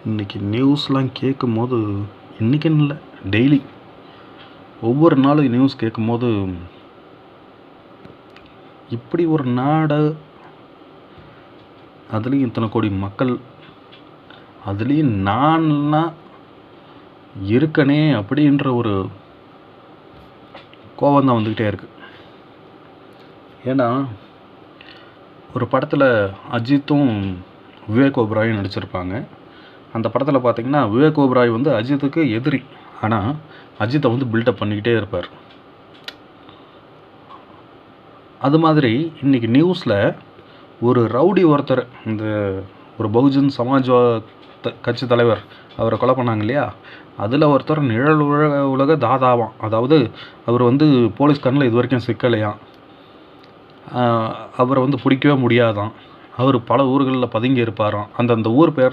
இன்றைக்கி நியூஸ்லாம் கேட்கும்போது இன்றைக்கின்னு இல்லை, டெய்லி ஒவ்வொரு நாளும் நியூஸ் கேட்கும்போது இப்படி ஒரு நாடு, அதுலேயும் இத்தனை கோடி மக்கள், அதுலேயும் நான்லாம் இருக்கனே அப்படின்ற ஒரு கோபம் தான் வந்துக்கிட்டே இருக்குது. ஏன்னா ஒரு படத்தில் அஜித்தும் விவேக் ஓபராயும் நடிச்சிருப்பாங்க. அந்த படத்தில் பார்த்திங்கன்னா விவேக் ஓபராய் வந்து அஜித்துக்கு எதிரி, ஆனால் அஜித்தை வந்து பில்டப் பண்ணிக்கிட்டே இருப்பார். அது மாதிரி இன்றைக்கி நியூஸில் ஒரு ரவுடி ஒருத்தர், இந்த ஒரு பகுஜன் சமாஜ் கட்சி தலைவர், அவரை கொலை பண்ணாங்க இல்லையா, அதில் ஒருத்தர் நிழல் உலக தாதாவாம். அதாவது அவர் வந்து போலீஸ் கண்ணில் இது வரைக்கும் சிக்கலையாம், அவரை வந்து பிடிக்கவே முடியாதான், அவர் பல ஊர்களில் பதுங்கி இருப்பாராம். அந்தந்த ஊர் பேர்